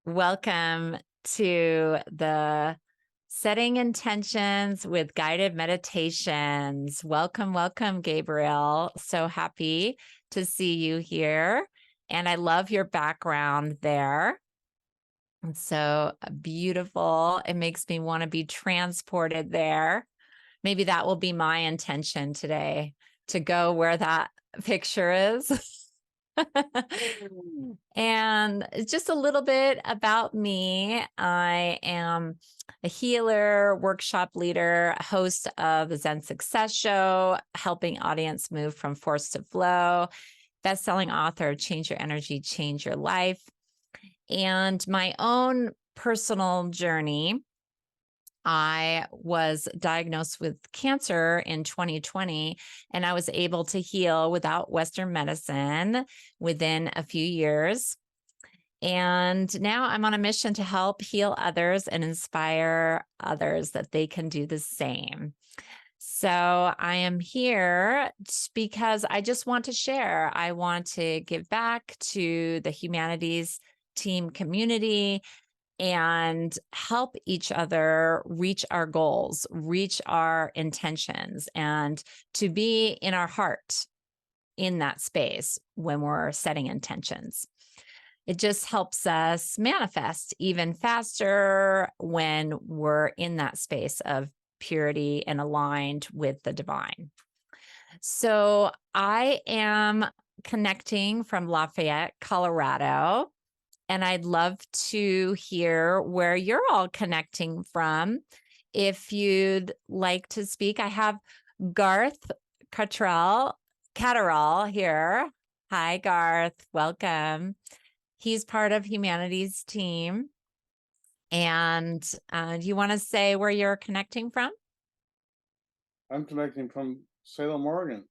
Welcome to the Setting Intentions with Guided Meditations. Welcome, Gabriel. So happy to see you here. And I love your background there. It's so beautiful. It makes me want to be transported there. Maybe that will be my intention today, to go where that picture is. And just a little bit about me. I am a healer, workshop leader, host of the Zen Success Show, helping audience move from force to flow, best-selling author of Change Your Energy, Change Your Life. And my own personal journey, I was diagnosed with cancer in 2020, and I was able to heal without Western medicine within a few years. And now I'm on a mission to help heal others and inspire others that they can do the same. So I am here because I just want to share. I want to give back to the humanities team community and help each other reach our goals, reach our intentions, and to be in our heart in that space when we're setting intentions. It just helps us manifest even faster when we're in that space of purity and aligned with the divine. So I am connecting from Lafayette, Colorado. And I'd love to hear where you're all connecting from. If you'd like to speak, I have Garth Catterall here. Hi, Garth. Welcome. He's part of Humanities team. And do you want to say where you're connecting from? I'm connecting from Salem, Oregon.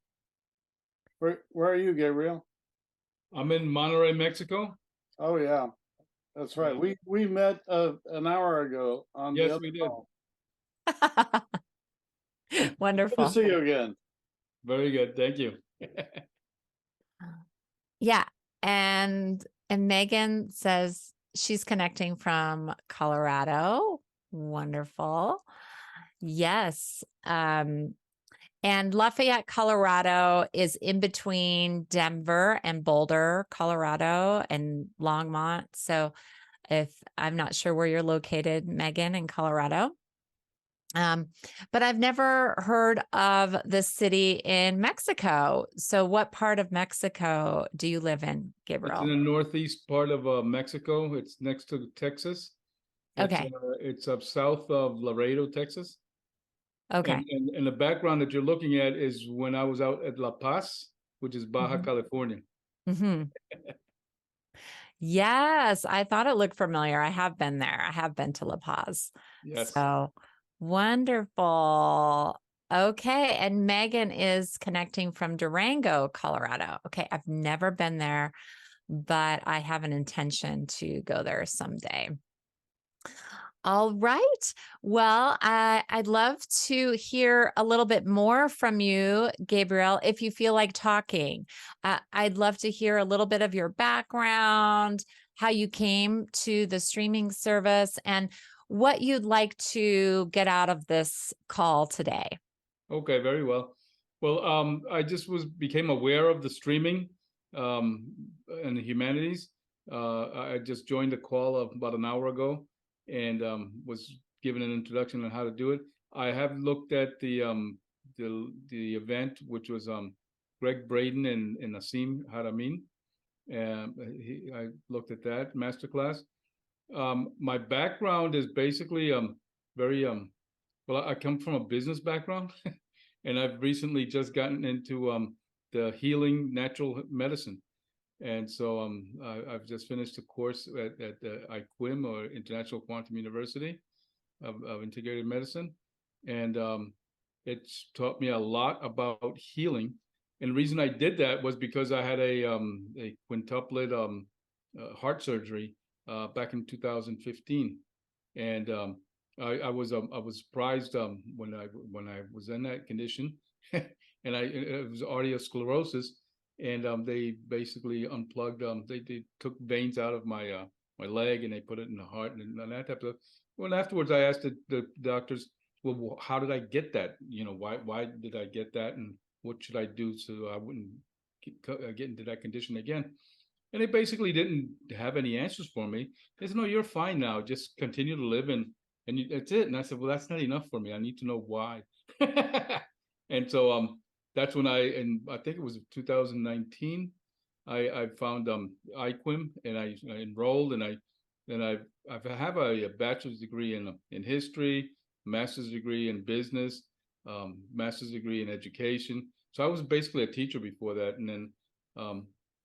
Where are you, Gabriel? I'm in Monterrey, Mexico. Oh yeah, that's right. We met an hour ago on the Yes, other we did. call. Wonderful. Good to see you again. Very good. Thank you. Yeah. And Megan says she's connecting from Colorado. Wonderful. Yes. And Lafayette, Colorado is in between Denver and Boulder, Colorado, and Longmont. So if I'm not sure where you're located, Megan, in Colorado. But I've never heard of the city in Mexico. So what part of Mexico do you live in, Gabriel? It's in the northeast part of Mexico. It's next to Texas. Okay. It's up south of Laredo, Texas. Okay. And the background that you're looking at is when I was out at La Paz, which is Baja California. Mm-hmm. Yes, I thought it looked familiar. I have been there. I have been to La Paz. Yes. So wonderful. Okay. And Megan is connecting from Durango, Colorado. Okay. I've never been there, but I have an intention to go there someday. All right. Well, I'd love to hear a little bit more from you, Gabriel, if you feel like talking. I'd love to hear a little bit of your background, how you came to the streaming service, and what you'd like to get out of this call today. Okay, very well. Well, I just became aware of the streaming and the humanities. I just joined the call about an hour ago and was given an introduction on how to do it. I have looked at the event, which was Greg Braden and Nassim Haramein. I looked at that masterclass. My background is basically very well, I come from a business background, and I've recently just gotten into the healing natural medicine. And so I've just finished a course at the IQUIM, or International Quantum University of Integrated Medicine. And it's taught me a lot about healing. And the reason I did that was because I had a quintuplet heart surgery back in 2015. And I was surprised when I was in that condition, and it was arteriosclerosis. And they basically unplugged. They took veins out of my leg, and they put it in the heart and that type of. Well, afterwards, I asked the doctors, well, how did I get that? Why did I get that, and what should I do so I wouldn't get into that condition again? And they basically didn't have any answers for me. They said, no, you're fine now. Just continue to live, and that's it. And I said, well, that's not enough for me. I need to know why. And so that's when I think it was 2019, I found IQUIM, and I enrolled, and I have a bachelor's degree in history, master's degree in business, master's degree in education. So I was basically a teacher before that, and then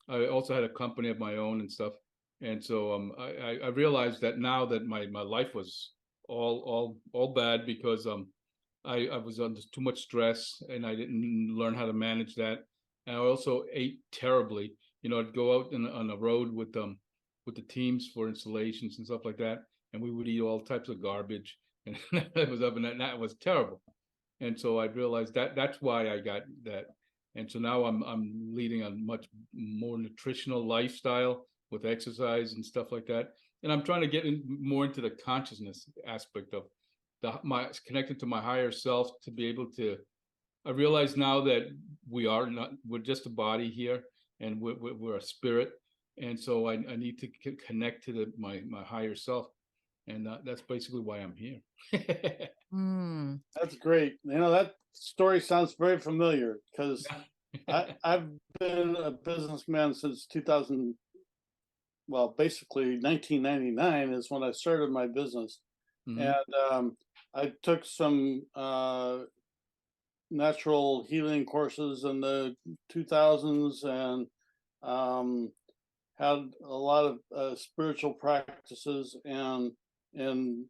I also had a company of my own and stuff. And so I realized that now that my life was all bad because I was under too much stress, and I didn't learn how to manage that. And I also ate terribly. I'd go out on the road with the teams for installations and stuff like that, and we would eat all types of garbage, and that was up, and that was terrible. And so I realized that that's why I got that. And so now I'm leading a much more nutritional lifestyle with exercise and stuff like that. And I'm trying to get more into the consciousness aspect of connected to my higher self, to be able to. I realize now that we're just a body here, and we're a spirit, and so I need to connect to my higher self, and that's basically why I'm here. That's great. That story sounds very familiar, because I've been a businessman since 2000. Well, basically 1999 is when I started my business. And I took some natural healing courses in the 2000s, and had a lot of spiritual practices. And in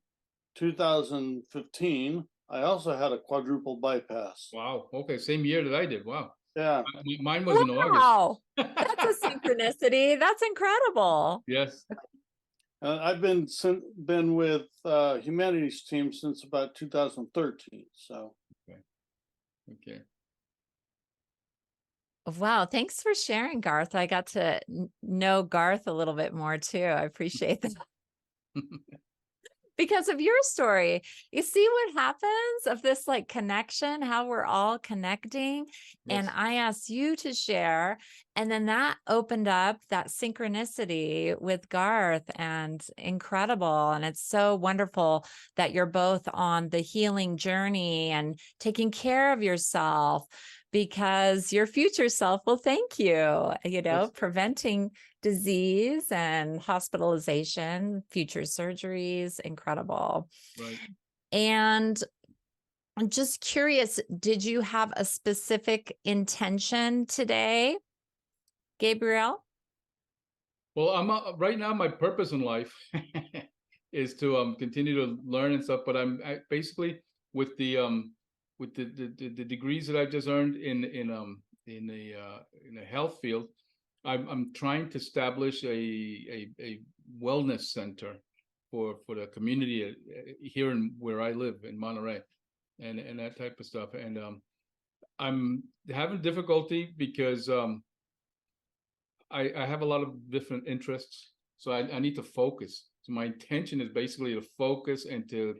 2015, I also had a quadruple bypass. Wow. Okay. Same year that I did. Wow. Yeah. Mine was in August. Wow. That's a synchronicity. That's incredible. Yes. I've been with Humanities team since about 2013. So. Okay. Wow. Thanks for sharing, Garth. I got to know Garth a little bit more too. I appreciate that. Because of your story, you see what happens of this like connection, how we're all connecting. And Yes. I asked you to share, and then that opened up that synchronicity with Garth, and incredible. And it's so wonderful that you're both on the healing journey and taking care of yourself, because your future self will thank you, Yes. preventing disease and hospitalization, future surgeries, incredible. Right. And I'm just curious, did you have a specific intention today, Gabriel? Well, I'm right now. My purpose in life is to continue to learn and stuff. But basically with the degrees that I've just earned in the health field. I'm trying to establish a wellness center for the community here in where I live in Monterey, and that type of stuff. And I'm having difficulty because I have a lot of different interests, so I need to focus. So my intention is basically to focus and to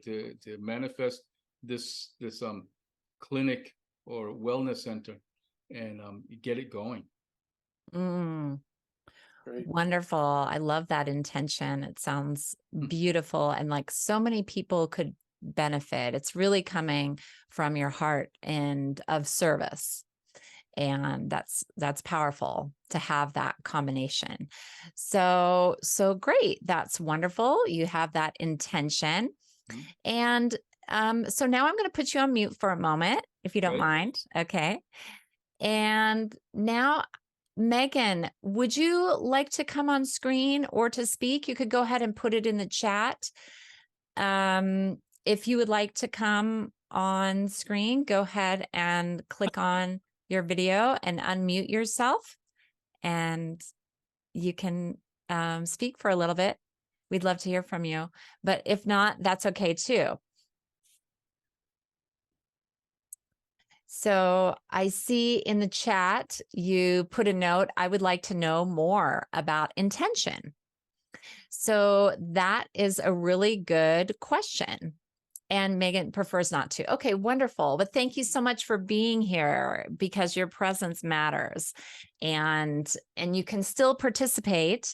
manifest this clinic or wellness center, and get it going. Great. Wonderful. I love that intention. It sounds beautiful, and like so many people could benefit. It's really coming from your heart and of service. And that's powerful to have that combination. So great. That's wonderful. You have that intention. And so now I'm going to put you on mute for a moment, if you don't mind. Okay. And now, Megan, would you like to come on screen or to speak? You could go ahead and put it in the chat. If you would like to come on screen, go ahead and click on your video and unmute yourself, and you can speak for a little bit. We'd love to hear from you, but if not, that's okay too. So I see in the chat, you put a note, I would like to know more about intention. So that is a really good question. And Megan prefers not to. Okay, wonderful. But thank you so much for being here, because your presence matters. And you can still participate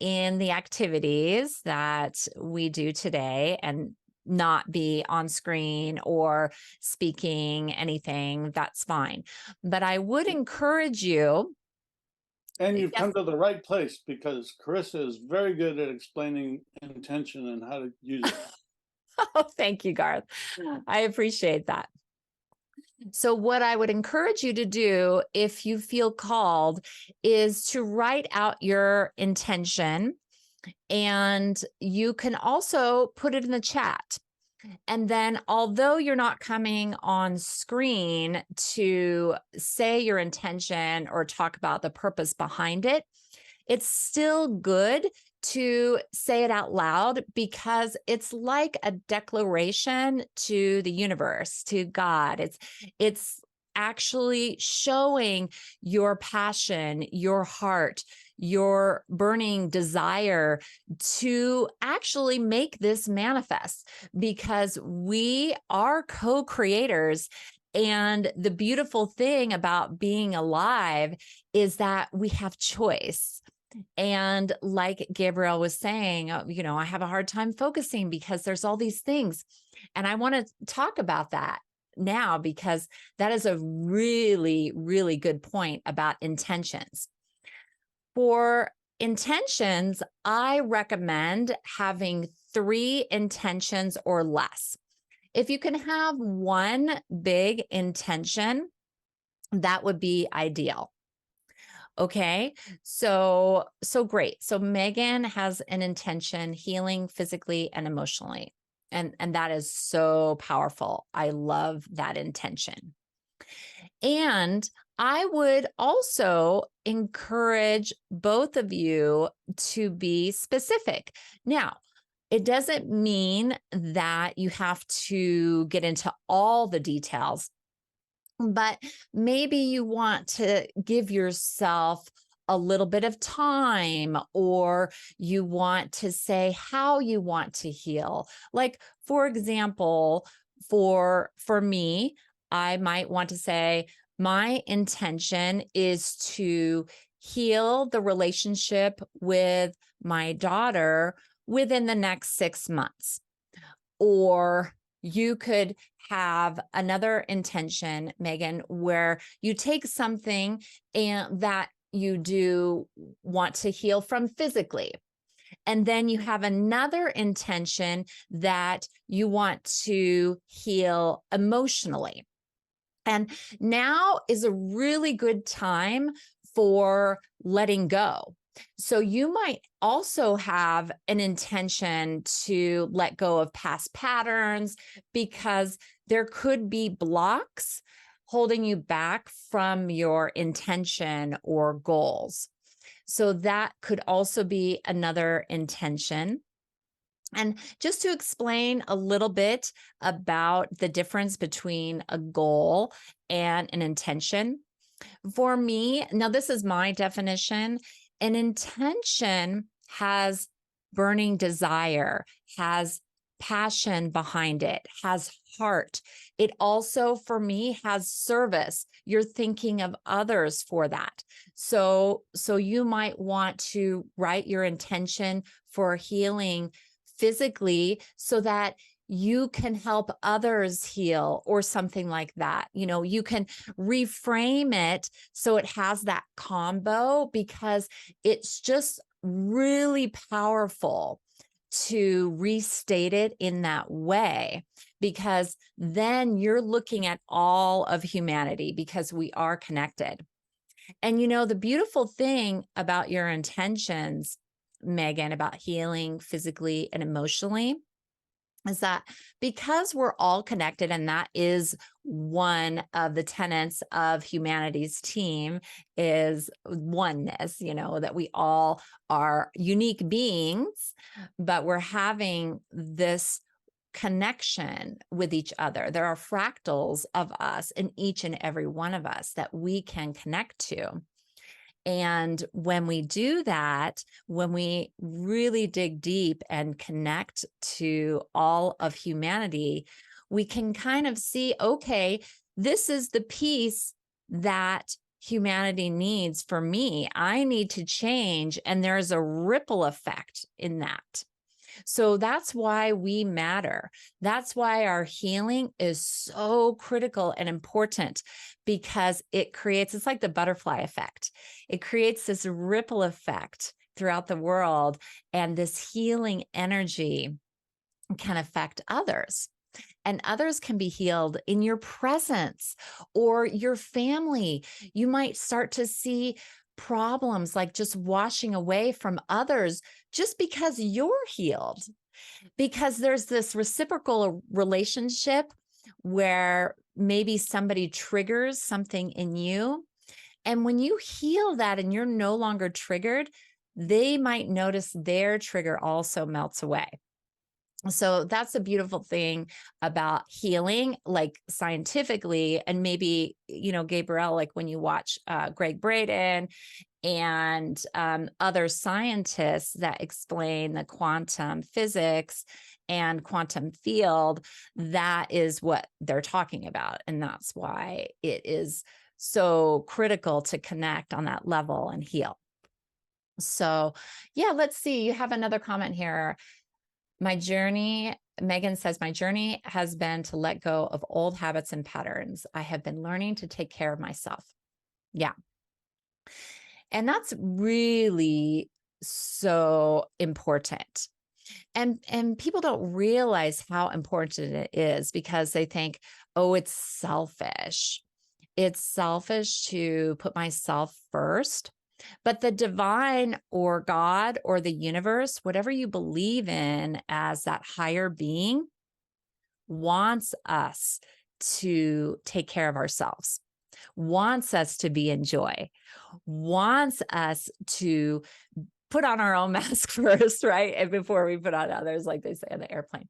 in the activities that we do today and not be on screen or speaking anything. That's fine. But I would encourage you. And you've Yes. come to the right place, because Charissa is very good at explaining intention and how to use it. Oh, thank you, Garth. I appreciate that. So what I would encourage you to do, if you feel called, is to write out your intention, and you can also put it in the chat. And then, although you're not coming on screen to say your intention or talk about the purpose behind it, it's still good to say it out loud, because it's like a declaration to the universe, to God. It's actually showing your passion, your heart, your burning desire to actually make this manifest, because we are co-creators. And the beautiful thing about being alive is that we have choice. And like Gabrielle was saying, I have a hard time focusing because there's all these things. And I want to talk about that now, because that is a really, really good point about intentions. For intentions, I recommend having 3 intentions or less. If you can have one big intention, that would be ideal. Okay, so great. So Megan has an intention, healing physically and emotionally. And that is so powerful. I love that intention. And I would also encourage both of you to be specific. Now, it doesn't mean that you have to get into all the details, but maybe you want to give yourself a little bit of time, or you want to say how you want to heal. Like, for example, for me, I might want to say, my intention is to heal the relationship with my daughter within the next 6 months. Or you could have another intention, Megan, where you take something and that you do want to heal from physically. And then you have another intention that you want to heal emotionally. And now is a really good time for letting go. So you might also have an intention to let go of past patterns, because there could be blocks holding you back from your intention or goals. So that could also be another intention. And just to explain a little bit about the difference between a goal and an intention. For me, now this is my definition, an intention has burning desire, has passion behind it, has heart. It also, for me, has service. You're thinking of others for that. So you might want to write your intention for healing physically so that you can help others heal, or something like that. You can reframe it so it has that combo, because it's just really powerful to restate it in that way, because then you're looking at all of humanity, because we are connected. And the beautiful thing about your intentions, Megan, about healing physically and emotionally, is that because we're all connected, and that is one of the tenets of humanity's team, is oneness, that we all are unique beings, but we're having this connection with each other. There are fractals of us in each and every one of us that we can connect to. And when we do that, when we really dig deep and connect to all of humanity, we can kind of see, okay, this is the piece that humanity needs for me. I need to change. And there's a ripple effect in that. So that's why we matter. That's why our healing is so critical and important, because it creates, it's like the butterfly effect. It creates this ripple effect throughout the world, and this healing energy can affect others. And others can be healed in your presence or your family. You might start to see problems like just washing away from others just because you're healed. Because there's this reciprocal relationship where maybe somebody triggers something in you. And when you heal that and you're no longer triggered, they might notice their trigger also melts away. So that's a beautiful thing about healing, like scientifically, and maybe, Gabrielle, like when you watch Greg Braden and other scientists that explain the quantum physics and quantum field, that is what they're talking about. And that's why it is so critical to connect on that level and heal. So yeah, let's see. You have another comment here. My journey, Megan says, my journey has been to let go of old habits and patterns. I have been learning to take care of myself. Yeah. And that's really so important. And people don't realize how important it is, because they think, oh, it's selfish. It's selfish to put myself first. But the divine or God or the universe, whatever you believe in as that higher being, wants us to take care of ourselves, wants us to be in joy, wants us to put on our own mask first, right? And before we put on others, like they say on the airplane.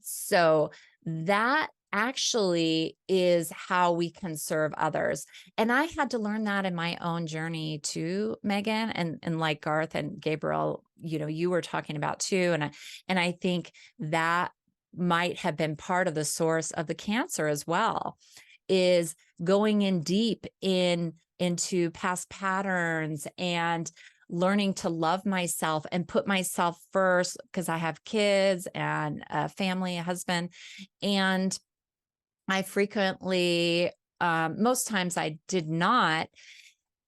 So that actually is how we can serve others. And I had to learn that in my own journey too, Megan, and like Garth and Gabriel, you were talking about too. And I think that might have been part of the source of the cancer as well, is going in deep into past patterns and learning to love myself and put myself first, because I have kids and a family, a husband. And I frequently, most times I did not.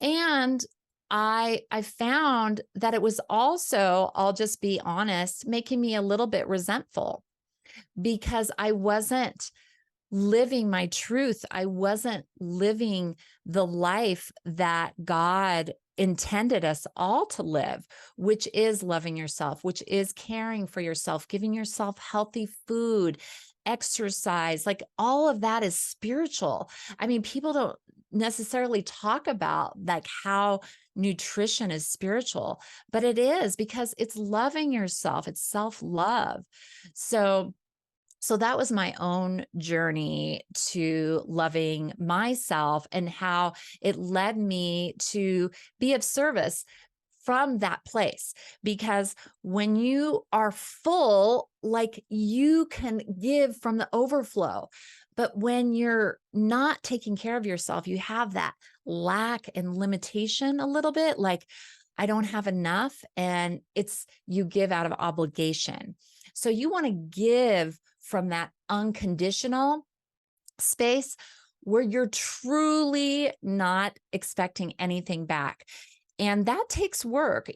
And I found that it was also, I'll just be honest, making me a little bit resentful, because I wasn't living my truth. I wasn't living the life that God intended us all to live, which is loving yourself, which is caring for yourself, giving yourself healthy food, exercise, like all of that is spiritual. I mean, people don't necessarily talk about like how nutrition is spiritual, but it is, because it's loving yourself. It's self-love. So that was my own journey to loving myself, and how it led me to be of service from that place. Because when you are full, like, you can give from the overflow. But when you're not taking care of yourself, you have that lack and limitation a little bit, like, I don't have enough, and you give out of obligation. So you want to give from that unconditional space where you're truly not expecting anything back. And that takes work,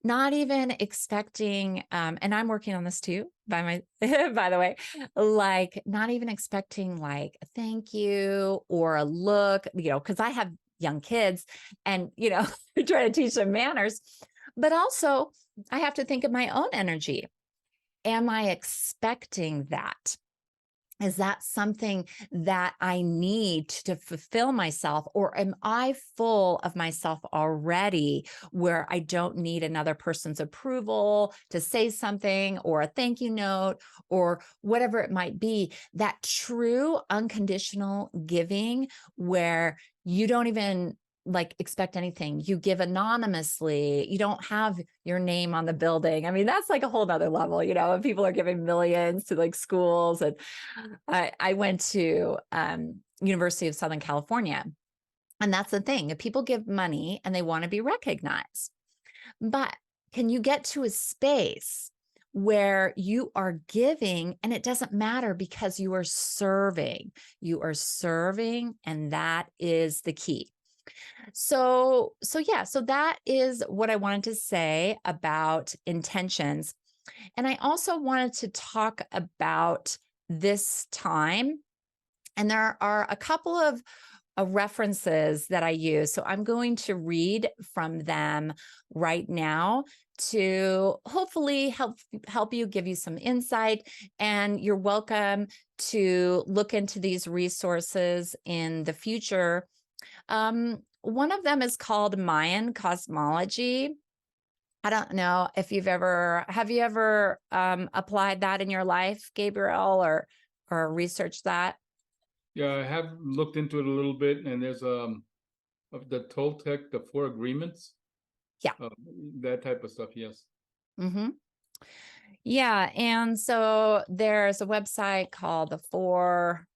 not even expecting, and I'm working on this too, by the way, like not even expecting like a thank you or a look, because I have young kids and, I try to teach them manners, but also I have to think of my own energy. Am I expecting that? Is that something that I need to fulfill myself? Or am I full of myself already, where I don't need another person's approval to say something, or a thank you note, or whatever it might be? That true unconditional giving, where you don't even like expect anything. You give anonymously. You don't have your name on the building. I mean, that's like a whole nother level, you know, and people are giving millions to like schools. And I went to University of Southern California. And that's the thing. If people give money and they want to be recognized, but can you get to a space where you are giving and it doesn't matter because you are serving, and that is the key. So that is what I wanted to say about intentions. And I also wanted to talk about this time. And there are a couple of references that I use. So I'm going to read from them right now to hopefully help you, give you some insight. And you're welcome to look into these resources in the future. One of them is called Mayan cosmology. I don't know if have you ever applied that in your life, Gabriel, or researched that? Yeah, I have looked into it a little bit, and there's of the Toltec, the Four Agreements. Yeah. That type of stuff, yes. Mm-hmm. Yeah, and so there's a website called the Four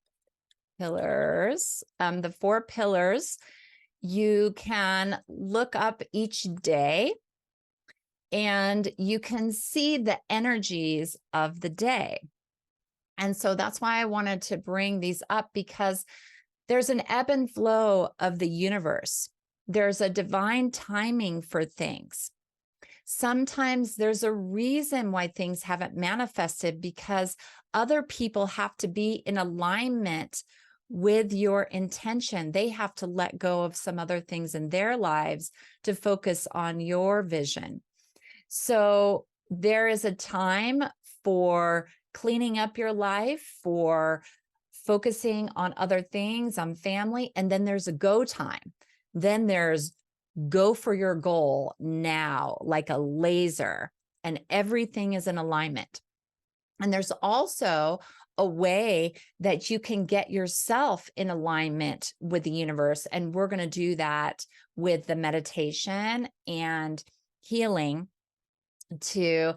Pillars. The Four Pillars, you can look up each day and you can see the energies of the day. And so that's why I wanted to bring these up, because there's an ebb and flow of the universe. There's a divine timing for things. Sometimes there's a reason why things haven't manifested, because other people have to be in alignment with your intention. They have to let go of some other things in their lives to focus on your vision. So there is a time for cleaning up your life, for focusing on other things, on family, and then there's a go time. Then there's go for your goal now, like a laser, and everything is in alignment. And there's also a way that you can get yourself in alignment with the universe. And we're going to do that with the meditation and healing to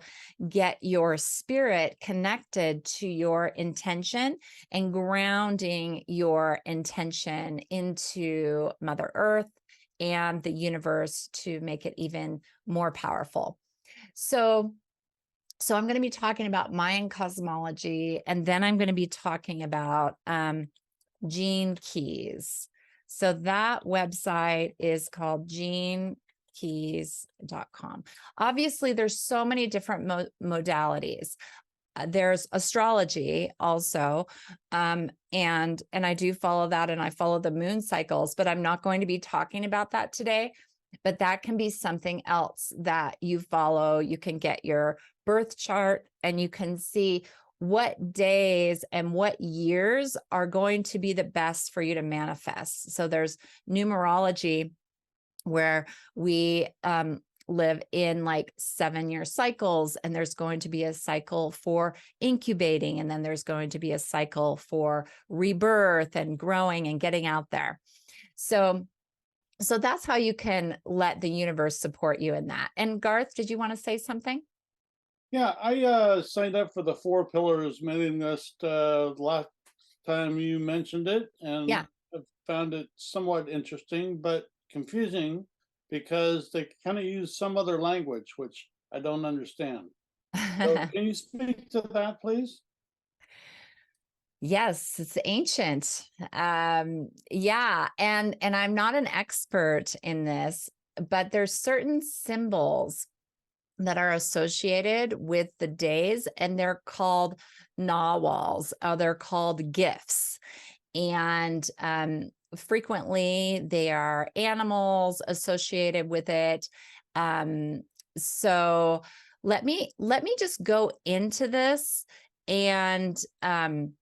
get your spirit connected to your intention and grounding your intention into Mother Earth and the universe to make it even more powerful. So I'm going to be talking about Mayan cosmology, and then I'm going to be talking about gene keys. So that website is called genekeys.com. Obviously, there's so many different modalities. There's astrology also, and I do follow that, and I follow the moon cycles, but I'm not going to be talking about that today. But that can be something else that you follow. You can get your birth chart and you can see what days and what years are going to be the best for you to manifest. So there's numerology, where we live in like 7-year cycles, and there's going to be a cycle for incubating, and then there's going to be a cycle for rebirth and growing and getting out there. So that's how you can let the universe support you in that. And Garth, did you want to say something? Yeah, I signed up for the Four Pillars mailing list last time you mentioned it, and Yeah. I found it somewhat interesting, but confusing, because they kind of use some other language, which I don't understand. So can you speak to that, please? Yes, it's ancient. Yeah, and I'm not an expert in this, but there's certain symbols that are associated with the days, and they're called nawals. They're called gifts, and frequently they are animals associated with it. So let me just go into this, and then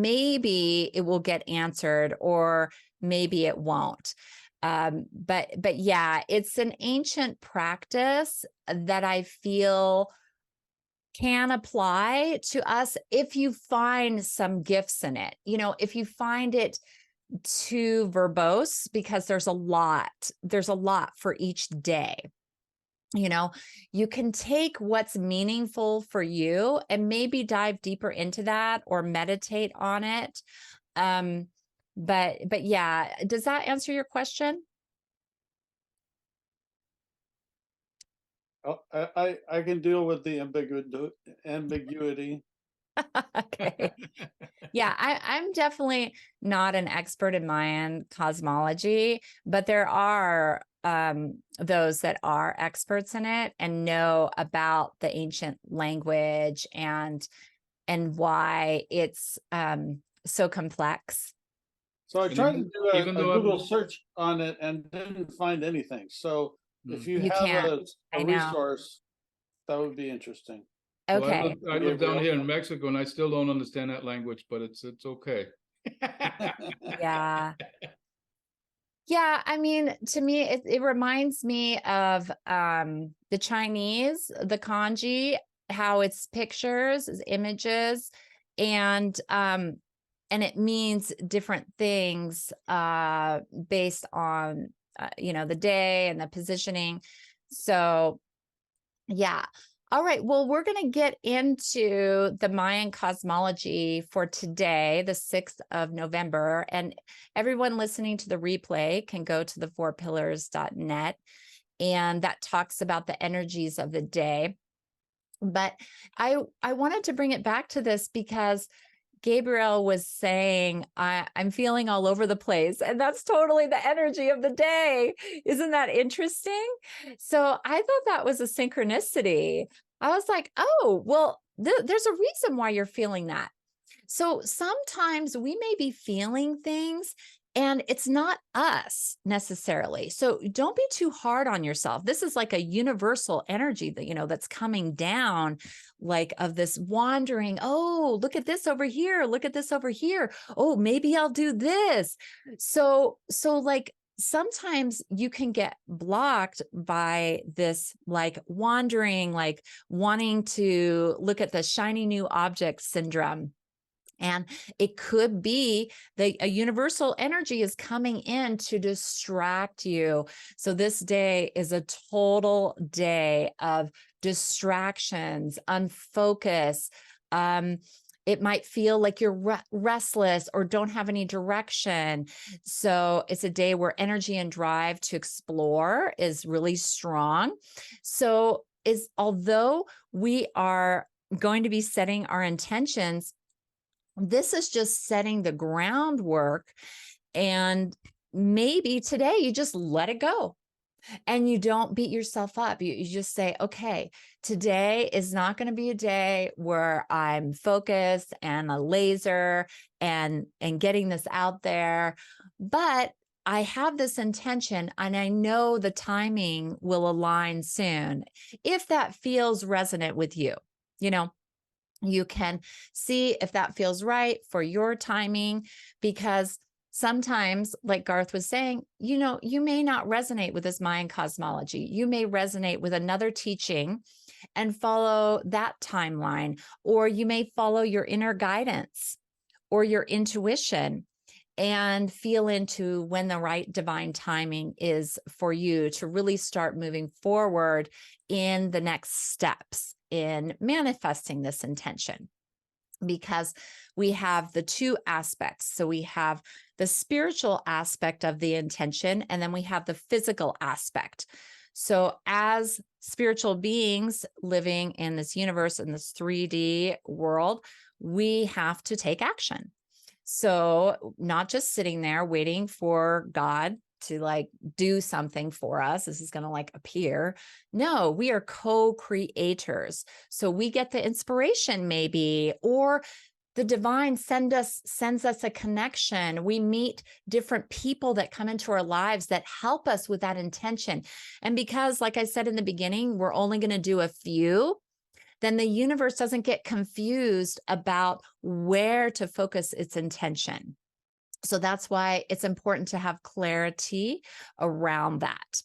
maybe it will get answered, or maybe it won't. But yeah, it's an ancient practice that I feel can apply to us if you find some gifts in it. You know, if you find it too verbose because there's a lot for each day. You know, you can take what's meaningful for you and maybe dive deeper into that or meditate on it. But yeah, does that answer your question? Oh, I can deal with the ambiguity. Okay. Yeah, I'm definitely not an expert in Mayan cosmology, but there are those that are experts in it and know about the ancient language and why it's so complex. So I And tried to do a though Google search on it and didn't find anything. So if you You have can't. I a know. resource, that would be interesting. well, Okay. I live down Gabriel. here in Mexico, and I still don't understand that language, but it's okay. Yeah. Yeah, I mean, to me, it reminds me of the Chinese, the kanji, how it's pictures, it's images, and it means different things based on you know, the day and the positioning. So yeah. All right. Well, we're going to get into the Mayan cosmology for today, the 6th of November. And everyone listening to the replay can go to the fourpillars.net, and that talks about the energies of the day. But I wanted to bring it back to this because Gabriel was saying, I'm feeling all over the place. And that's totally the energy of the day. Isn't that interesting? So I thought that was a synchronicity. I was like, oh, well, there's a reason why you're feeling that. So sometimes we may be feeling things and it's not us necessarily. So don't be too hard on yourself. This is like a universal energy that, you know, that's coming down, like of this wandering. Oh, look at this over here. Look at this over here. Oh, maybe I'll do this. So like sometimes you can get blocked by this like wandering, like wanting to look at the shiny new object syndrome. And it could be that a universal energy is coming in to distract you. So this day is a total day of distractions, unfocus. It might feel like you're restless or don't have any direction. So it's a day where energy and drive to explore is really strong. So although we are going to be setting our intentions, this is just setting the groundwork. And maybe today you just let it go and you don't beat yourself up. You just say, okay, today is not going to be a day where I'm focused and a laser and getting this out there. But I have this intention and I know the timing will align soon. If that feels resonant with you, you know, you can see if that feels right for your timing, because sometimes, like Garth was saying, you know, you may not resonate with this Mayan cosmology. You may resonate with another teaching and follow that timeline, or you may follow your inner guidance or your intuition and feel into when the right divine timing is for you to really start moving forward in the next steps in manifesting this intention. Because we have the two aspects. So we have the spiritual aspect of the intention, and then we have the physical aspect. So as spiritual beings living in this universe, in this 3D world, we have to take action. So not just sitting there waiting for God to like do something for us. This is going to like appear. No, we are co-creators. So we get the inspiration maybe, or the divine sends us a connection. We meet different people that come into our lives that help us with that intention. And because, like I said in the beginning, we're only going to do a few, then the universe doesn't get confused about where to focus its intention. So that's why it's important to have clarity around that.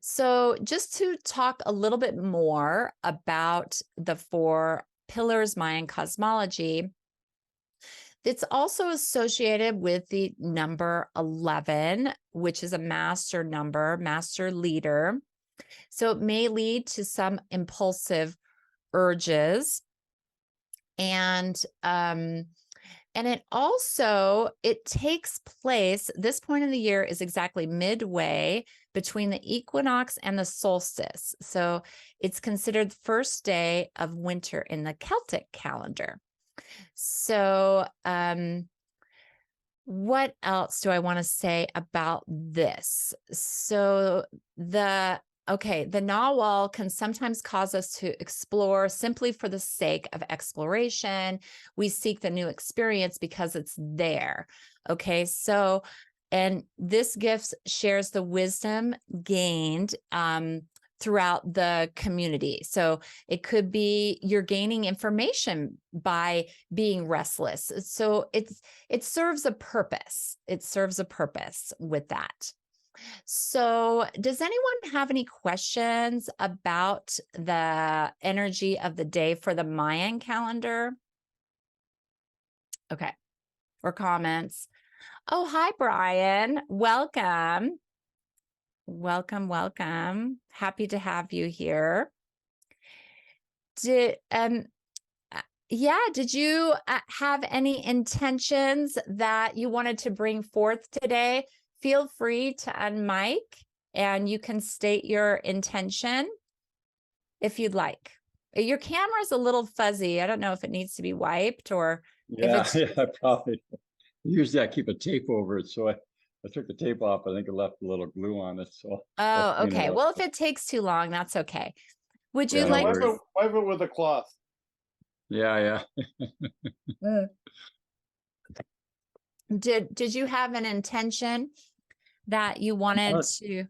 So just to talk a little bit more about the 4 pillars Mayan cosmology, It's also associated with the number 11, which is a master number, master leader. So it may lead to some impulsive urges. And it takes place, this point in the year is exactly midway between the equinox and the solstice. So it's considered the first day of winter in the Celtic calendar. So what else do I want to say about this? So the Nawal can sometimes cause us to explore simply for the sake of exploration. We seek the new experience because it's there. Okay, so, and this gift shares the wisdom gained throughout the community. So it could be you're gaining information by being restless. So it serves a purpose. It serves a purpose with that. So does anyone have any questions about the energy of the day for the Mayan calendar? Okay. Or comments? Oh, hi, Brian. Welcome. Welcome, welcome. Happy to have you here. Did you have any intentions that you wanted to bring forth today? Feel free to unmic and you can state your intention if you'd like. Your camera's a little fuzzy. I don't know if it needs to be wiped or if it's... I probably. Usually I keep a tape over it, so I took the tape off. I think it left a little glue on it. So. Oh, okay. Well, if it takes too long, that's okay. Would you like to wipe it with a cloth? Yeah. Did you have an intention that you wanted to?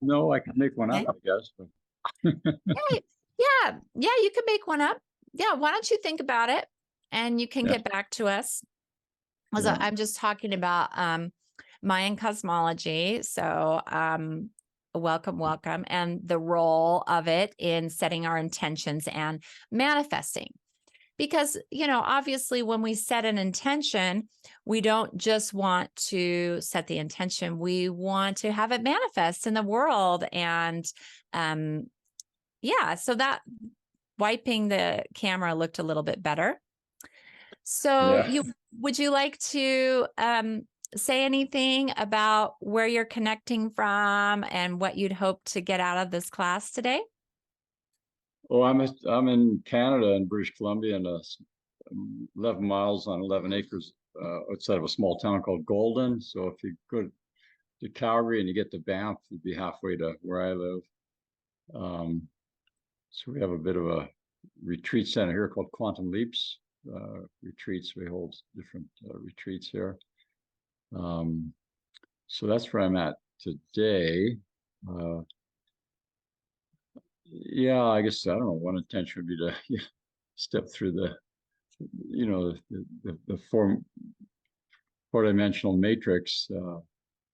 No, I could make one up, I guess. But... yeah, you can make one up. Yeah, why don't you think about it and you can get back to us. I'm just talking about Mayan cosmology. So welcome, and the role of it in setting our intentions and manifesting. Because, obviously when we set an intention, we don't just want to set the intention, we want to have it manifest in the world. And so that wiping the camera looked a little bit better. So would you like to say anything about where you're connecting from and what you'd hope to get out of this class today? Oh, I'm in Canada, in British Columbia, and 11 miles on 11 acres outside of a small town called Golden. So if you go to Calgary and you get to Banff, you'd be halfway to where I live. So we have a bit of a retreat center here called Quantum Leaps retreats. We hold different retreats here. So that's where I'm at today. I guess, I don't know, one intention would be to step through the four-dimensional matrix,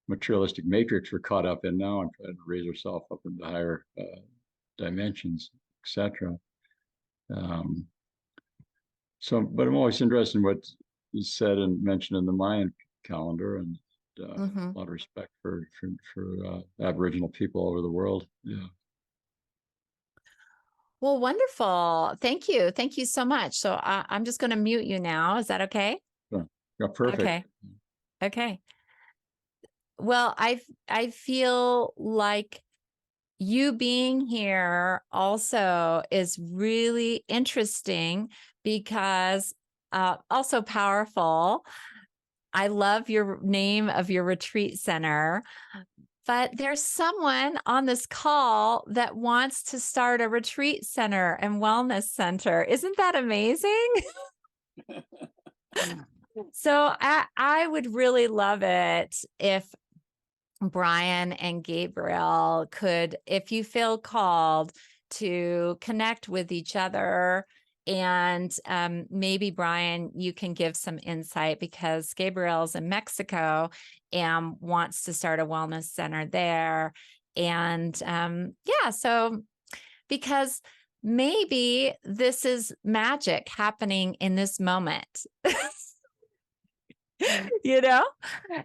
materialistic matrix we're caught up in now, and trying to raise ourselves up into higher dimensions, etc. But I'm always interested in what is said and mentioned in the Mayan calendar, and a lot of respect for Aboriginal people all over the world. Yeah. Well, wonderful. Thank you. Thank you so much. So I'm just going to mute you now. Is that okay? Sure. Yeah, perfect. Okay. Well, I feel like you being here also is really interesting because also powerful. I love your name of your retreat center. But there's someone on this call that wants to start a retreat center and wellness center. Isn't that amazing? So I would really love it if Brian and Gabriel could, if you feel called to connect with each other. And maybe, Brian, you can give some insight because Gabriel's in Mexico and wants to start a wellness center there. And so because maybe this is magic happening in this moment. you know?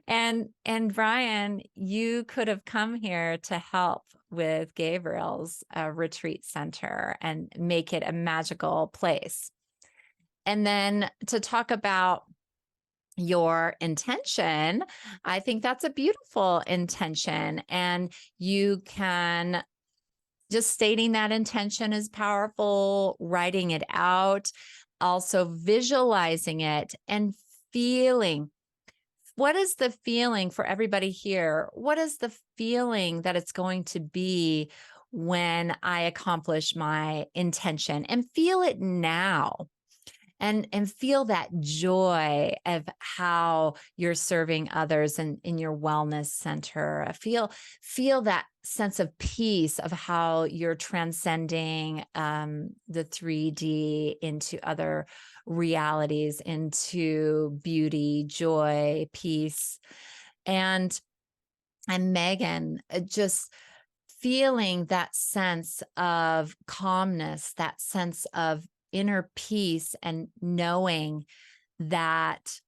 And Brian, you could have come here to help with Gabriel's retreat center and make it a magical place. And then to talk about your intention, I think that's a beautiful intention. And you can just stating that intention is powerful, writing it out, also visualizing it and feeling. What is the feeling for everybody here? What is the feeling that it's going to be when I accomplish my intention? And feel it now. And feel that joy of how you're serving others in your wellness center. Feel that sense of peace of how you're transcending the 3D into other realities, into beauty, joy, peace. And Megan, just feeling that sense of calmness, that sense of inner peace, and knowing that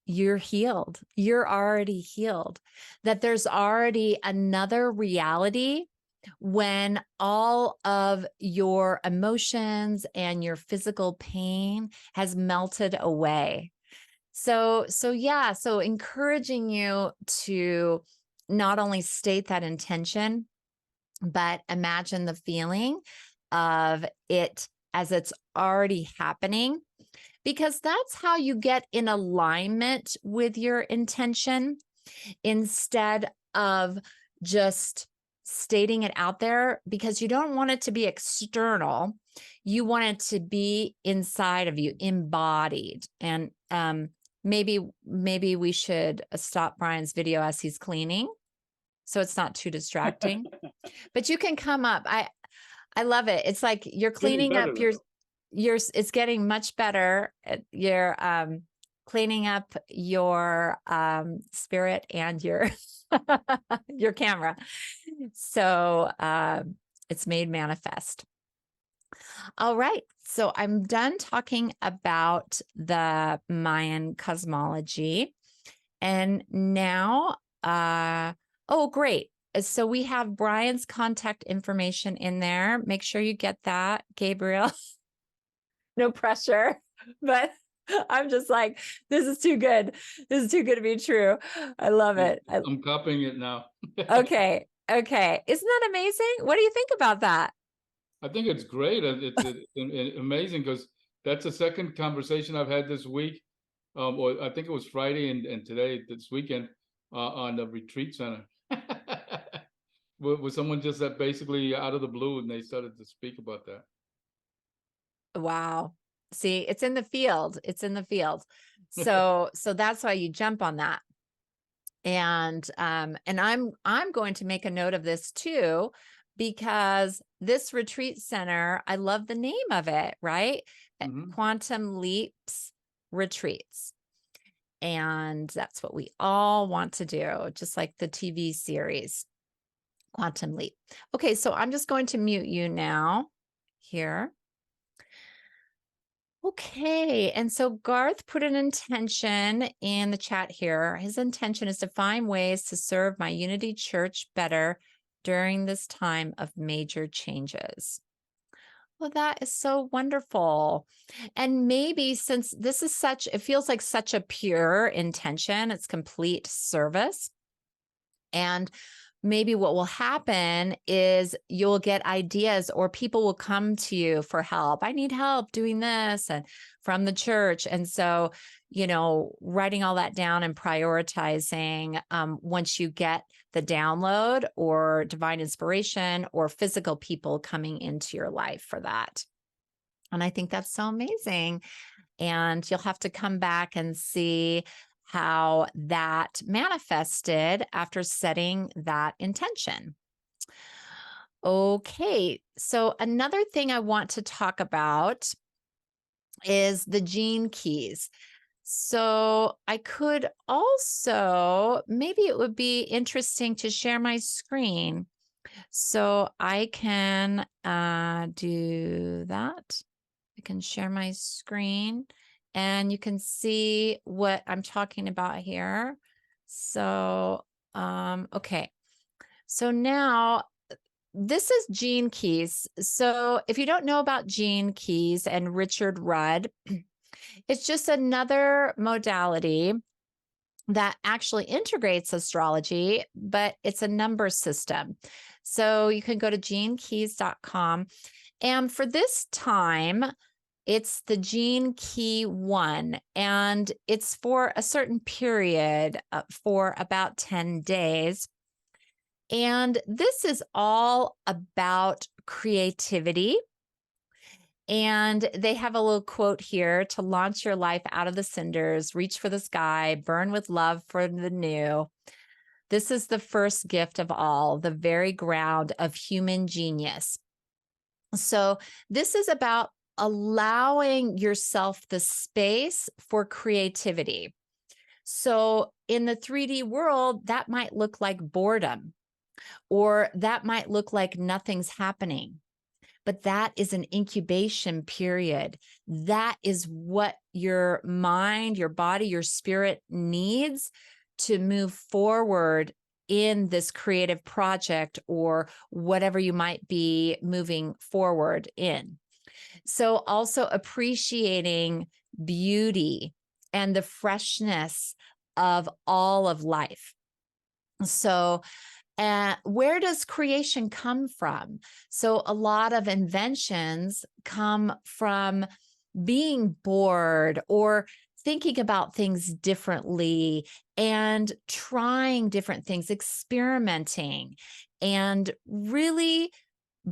you're healed, you're already healed, that there's already another reality when all of your emotions and your physical pain has melted away. So encouraging you to not only state that intention, but imagine the feeling of it as it's already happening, because that's how you get in alignment with your intention instead of just stating it out there, because you don't want it to be external. You want it to be inside of you, embodied. And maybe we should stop Brian's video as he's cleaning, so it's not too distracting. But you can come up. I love it. It's like you're cleaning up it's getting much better. You're cleaning up your spirit and your your camera. So it's made manifest. All right. So I'm done talking about the Mayan cosmology. And now, oh, great. So we have Brian's contact information in there. Make sure you get that, Gabriel. No pressure, but I'm just like, this is too good. This is too good to be true. I love it. I'm copying it now. Okay. Isn't that amazing? What do you think about that? I think it's great. It's amazing, because that's the second conversation I've had this week. Or I think it was Friday and today, this weekend, on the retreat center. With someone just that basically out of the blue, and they started to speak about that. Wow. See, it's in the field. It's in the field. So that's why you jump on that. And I'm going to make a note of this too, because this retreat center, I love the name of it, right? Quantum Leaps Retreats. And that's what we all want to do, just like the TV series, Quantum Leap. Okay, so I'm just going to mute you now here. Okay, and so Garth put an intention in the chat here. His intention is to find ways to serve my Unity Church better during this time of major changes. Well, that is so wonderful. And maybe since this is it feels like such a pure intention, it's complete service. And maybe what will happen is you'll get ideas, or people will come to you for help. I need help doing this, and from the church. And so, writing all that down and prioritizing, once you get the download or divine inspiration or physical people coming into your life for that. And I think that's so amazing. And you'll have to come back and see how that manifested after setting that intention. Okay, so another thing I want to talk about is the gene keys. So I could also, maybe it would be interesting to share my screen. So I can do that. I can share my screen and you can see what I'm talking about here. So, okay. So now this is Gene Keys. So if you don't know about Gene Keys and Richard Rudd, it's just another modality that actually integrates astrology, but it's a number system. So you can go to genekeys.com. And for this time, it's the Gene Key 1, and it's for a certain period for about 10 days. And this is all about creativity. And they have a little quote here: to launch your life out of the cinders, reach for the sky, burn with love for the new. This is the first gift of all, the very ground of human genius. So this is about allowing yourself the space for creativity. So in the 3D world, that might look like boredom, or that might look like nothing's happening. But that is an incubation period. That is what your mind, your body, your spirit needs to move forward in this creative project or whatever you might be moving forward in. So also appreciating beauty and the freshness of all of life. So where does creation come from? So a lot of inventions come from being bored or thinking about things differently and trying different things, experimenting, and really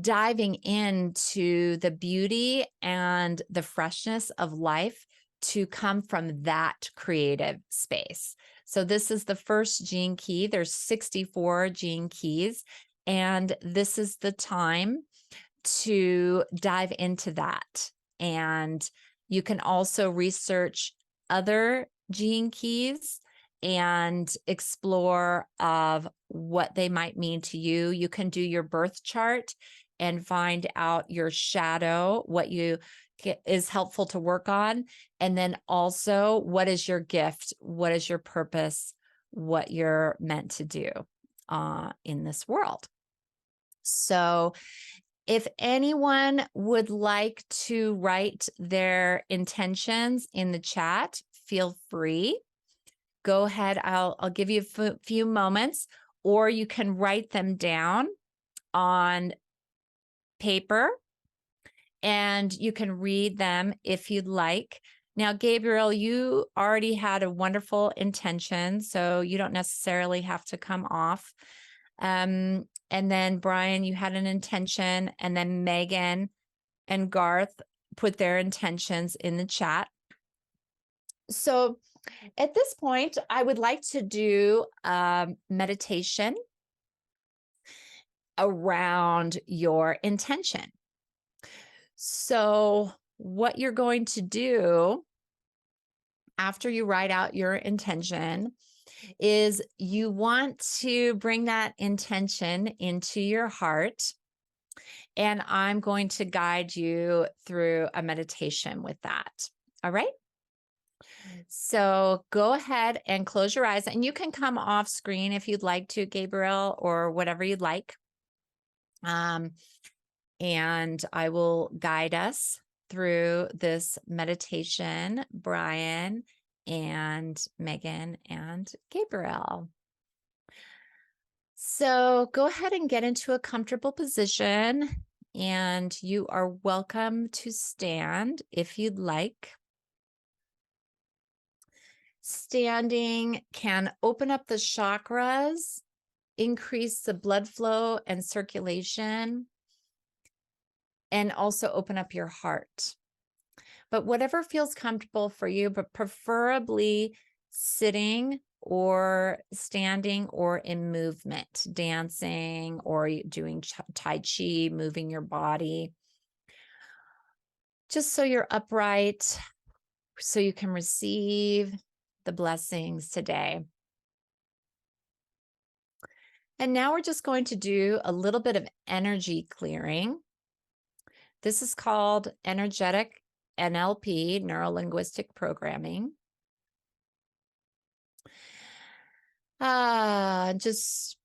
diving into the beauty and the freshness of life to come from that creative space. So this is the first gene key. There's 64 gene keys, and this is the time to dive into that. And you can also research other gene keys and explore of what they might mean to you. You can do your birth chart and find out your shadow, what you is helpful to work on. And then also, what is your gift? What is your purpose? What you're meant to do in this world. So if anyone would like to write their intentions in the chat, feel free. Go ahead. I'll give you a few moments, or you can write them down on paper and you can read them if you'd like. Now, Gabriel, you already had a wonderful intention, so you don't necessarily have to come off. And then Brian, you had an intention, and then Megan and Garth put their intentions in the chat. So at this point, I would like to do meditation around your intention. So what you're going to do after you write out your intention is you want to bring that intention into your heart. And I'm going to guide you through a meditation with that. All right. So go ahead and close your eyes, and you can come off screen if you'd like to, Gabriel, or whatever you'd like. And I will guide us through this meditation, Brian and Megan and Gabriel. So go ahead and get into a comfortable position, and you are welcome to stand if you'd like. Standing can open up the chakras, increase the blood flow and circulation, and also open up your heart. But whatever feels comfortable for you, but preferably sitting or standing or in movement, dancing or doing Tai Chi, moving your body, just so you're upright, so you can receive the blessings today. And now we're just going to do a little bit of energy clearing. This is called energetic NLP, neuro-linguistic programming. Just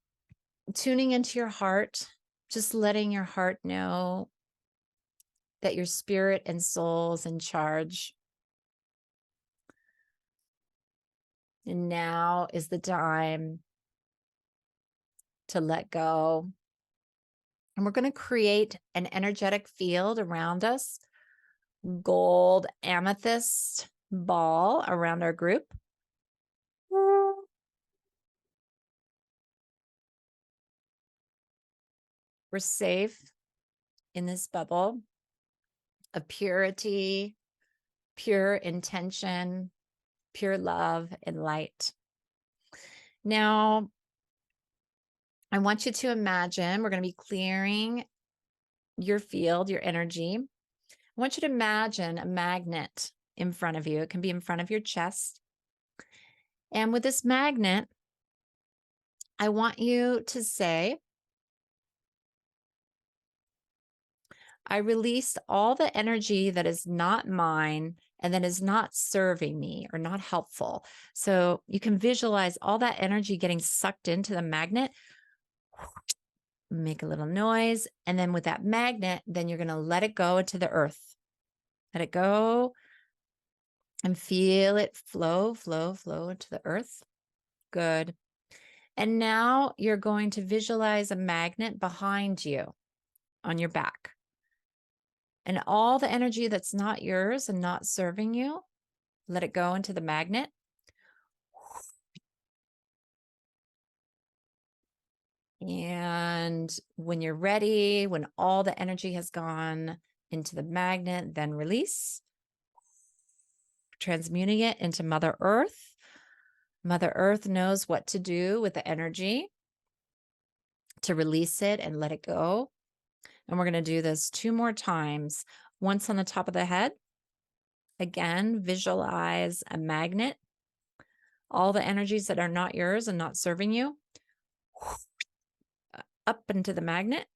tuning into your heart, just letting your heart know that your spirit and soul's in charge. And now is the time to let go. And we're going to create an energetic field around us, gold amethyst ball around our group. We're safe in this bubble of purity, pure intention, pure love and light. Now, I want you to imagine we're going to be clearing your field, your energy. I want you to imagine a magnet in front of you. It can be in front of your chest. And with this magnet, I want you to say, I release all the energy that is not mine and that is not serving me or not helpful. So you can visualize all that energy getting sucked into the magnet. Make a little noise. And then with that magnet, then you're going to let it go into the earth. Let it go and feel it flow, flow, flow into the earth. Good. And now you're going to visualize a magnet behind you on your back. And all the energy that's not yours and not serving you, let it go into the magnet. And when you're ready, when all the energy has gone into the magnet, then release, transmuting it into Mother Earth. Mother Earth knows what to do with the energy to release it and let it go. And we're going to do this 2 more times. Once on the top of the head. Again, visualize a magnet. All the energies that are not yours and not serving you. Up into the magnet.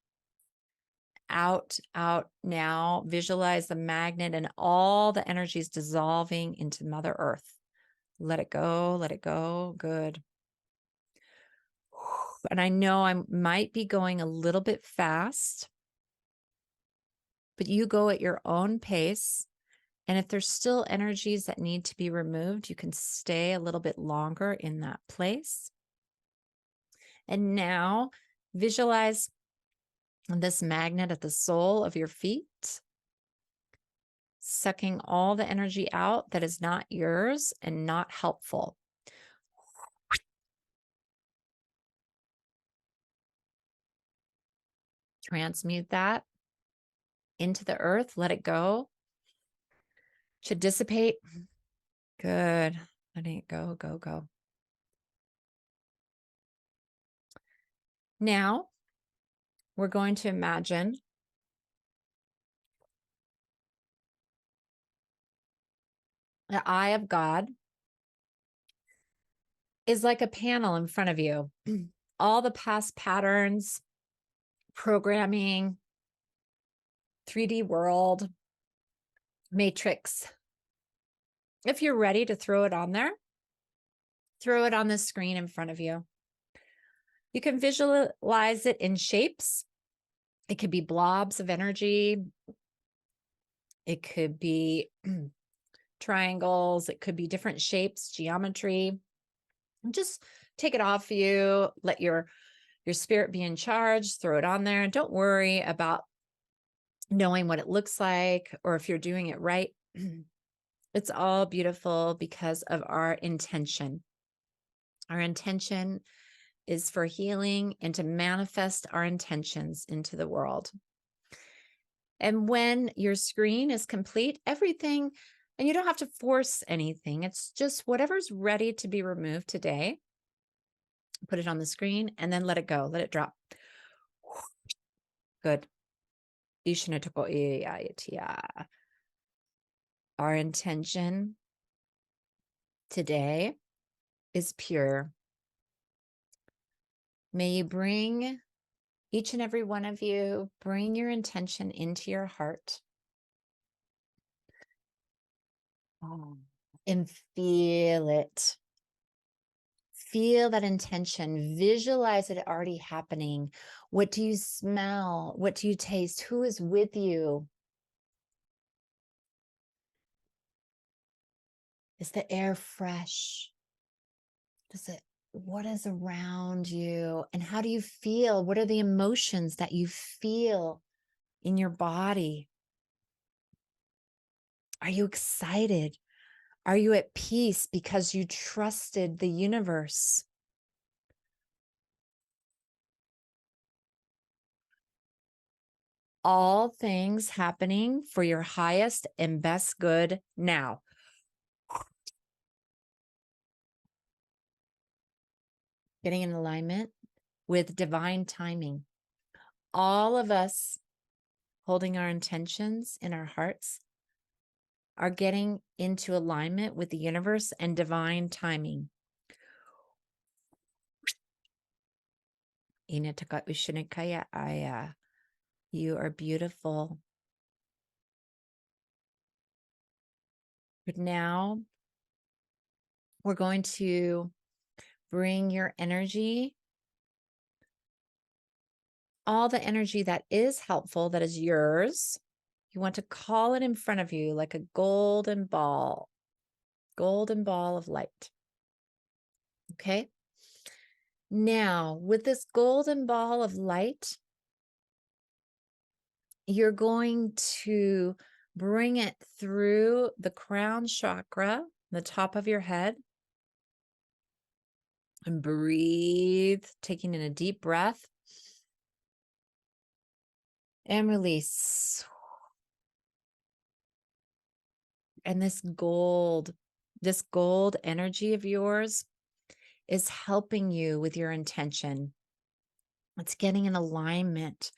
Out, out. Now visualize the magnet and all the energies dissolving into Mother Earth. Let it go, let it go. Good. And I know I might be going a little bit fast, but you go at your own pace. And if there's still energies that need to be removed, you can stay a little bit longer in that place. And now visualize this magnet at the sole of your feet, sucking all the energy out that is not yours and not helpful. Transmute that into the earth. Let it go. Should dissipate. Good. Letting it go, go, go. Now, we're going to imagine the eye of God is like a panel in front of you. All the past patterns, programming, 3D world, matrix. If you're ready to throw it on there, throw it on the screen in front of you. You can visualize it in shapes. It could be blobs of energy. It could be triangles. It could be different shapes, geometry. Just take it off you. Let your spirit be in charge. Throw it on there. And don't worry about knowing what it looks like or if you're doing it right. It's all beautiful because of our intention. Our intention is for healing and to manifest our intentions into the world. And when your screen is complete, everything, and you don't have to force anything. It's just whatever's ready to be removed today. Put it on the screen and then let it go. Let it drop. Good. Our intention today is pure. May you bring, each and every one of you, bring your intention into your heart. And feel it. Feel that intention. Visualize it already happening. What do you smell? What do you taste? Who is with you? Is the air fresh? What is around you? And how do you feel? What are the emotions that you feel in your body? Are you excited? Are you at peace because you trusted the universe? All things happening for your highest and best good now. Getting in alignment with divine timing. All of us holding our intentions in our hearts are getting into alignment with the universe and divine timing. Inataka ushinikaya aya. You are beautiful. But now we're going to bring your energy, all the energy that is helpful, that is yours. You want to call it in front of you like a golden ball of light. Okay. Now, with this golden ball of light, you're going to bring it through the crown chakra, the top of your head, and breathe, taking in a deep breath and release. And this gold energy of yours is helping you with your intention. It's getting in alignment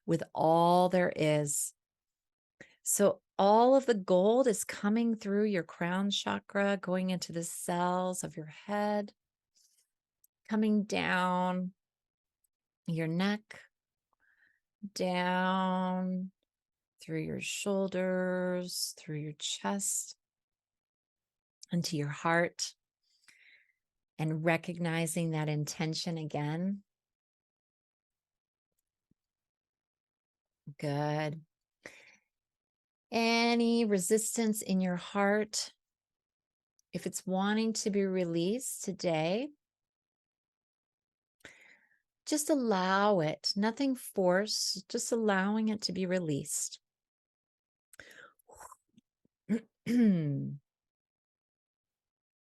with all there is. So all of the gold is coming through your crown chakra, going into the cells of your head, coming down your neck, down through your shoulders, through your chest, into your heart, and recognizing that intention again. Good. Any resistance in your heart, if it's wanting to be released today, just allow it. Nothing forced, just allowing it to be released.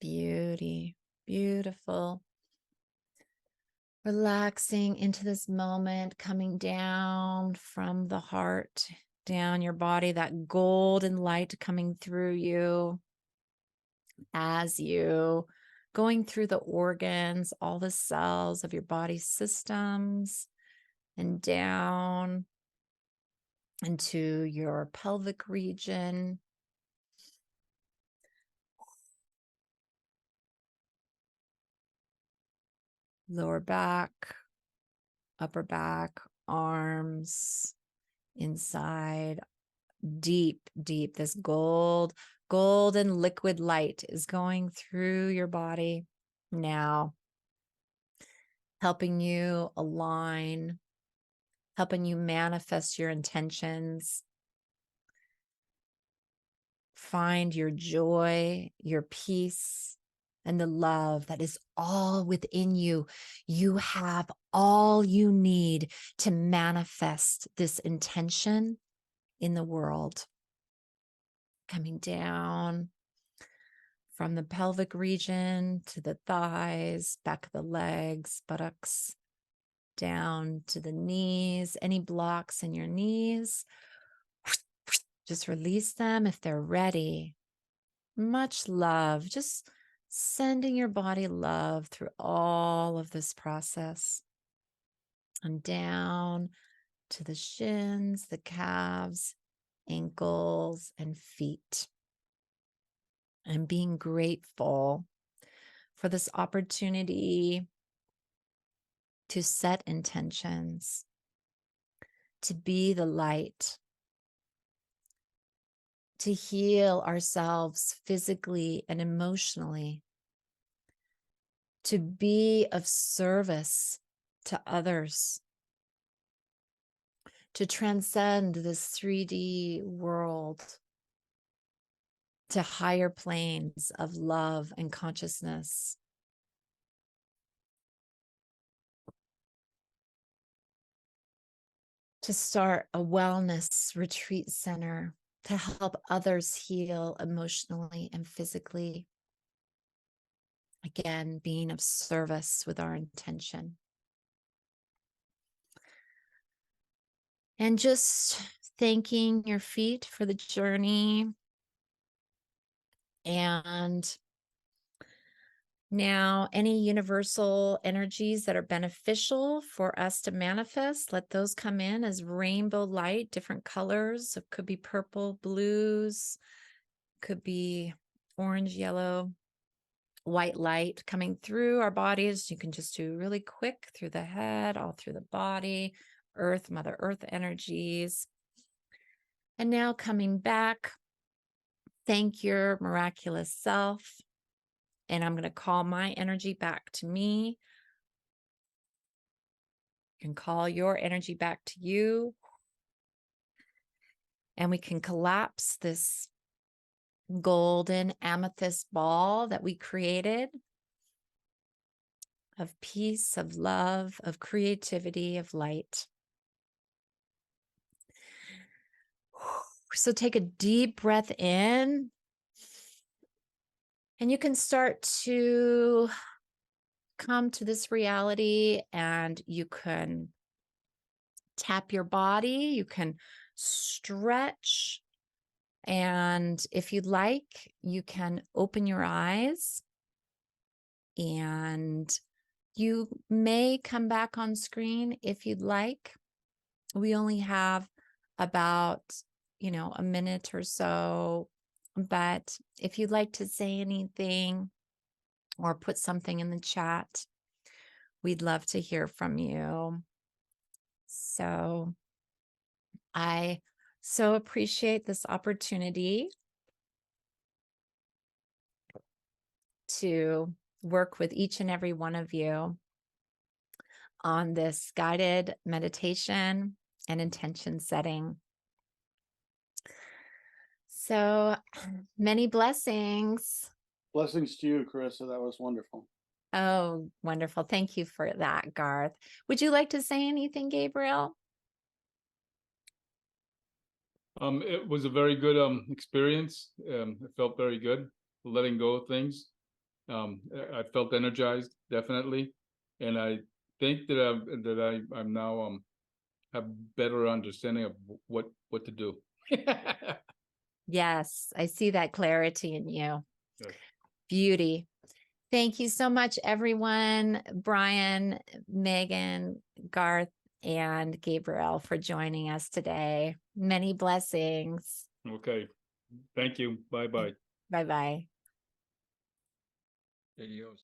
Beauty, beautiful. Relaxing into this moment, coming down from the heart, down your body, that golden light coming through you as you going through the organs, all the cells of your body systems, and down into your pelvic region. Lower back, upper back, arms, inside, deep, deep. This golden liquid light is going through your body now, helping you align, helping you manifest your intentions, find your joy, your peace, and the love that is all within you. You have all you need to manifest this intention in the world. Coming down from the pelvic region to the thighs, back of the legs, buttocks, down to the knees. Any blocks in your knees, just release them if they're ready. Much love, just sending your body love through all of this process. And down to the shins, the calves, ankles, and feet. And being grateful for this opportunity to set intentions, to be the light, to heal ourselves physically and emotionally, to be of service to others, to transcend this 3D world to higher planes of love and consciousness. To start a wellness retreat center to help others heal emotionally and physically. Again, being of service with our intention. And just thanking your feet for the journey. And now any universal energies that are beneficial for us to manifest, let those come in as rainbow light, different colors. It could be purple, blues, could be orange, yellow, white light coming through our bodies. You can just do really quick through the head, all through the body, earth, Mother Earth energies. And now coming back, thank your miraculous self. And I'm going to call my energy back to me. You can call your energy back to you. And we can collapse this golden amethyst ball that we created of peace, of love, of creativity, of light. So take a deep breath in. And you can start to come to this reality, and you can tap your body, you can stretch. And if you'd like, you can open your eyes, and you may come back on screen if you'd like. We only have about, a minute or so. But if you'd like to say anything or put something in the chat, we'd love to hear from you. So I so appreciate this opportunity to work with each and every one of you on this guided meditation and intention setting. So many blessings. Blessings to you, Charissa. That was wonderful. Oh, wonderful. Thank you for that, Garth. Would you like to say anything, Gabriel? It was a very good experience. It felt very good, letting go of things. I felt energized, definitely, and I think that I'm now have better understanding of what to do. Yes, I see that clarity in you. Yes. Beauty. Thank you so much, everyone. Brian, Megan, Garth, and Gabriel for joining us today. Many blessings. Okay. Thank you. Bye-bye. Bye-bye. Adios.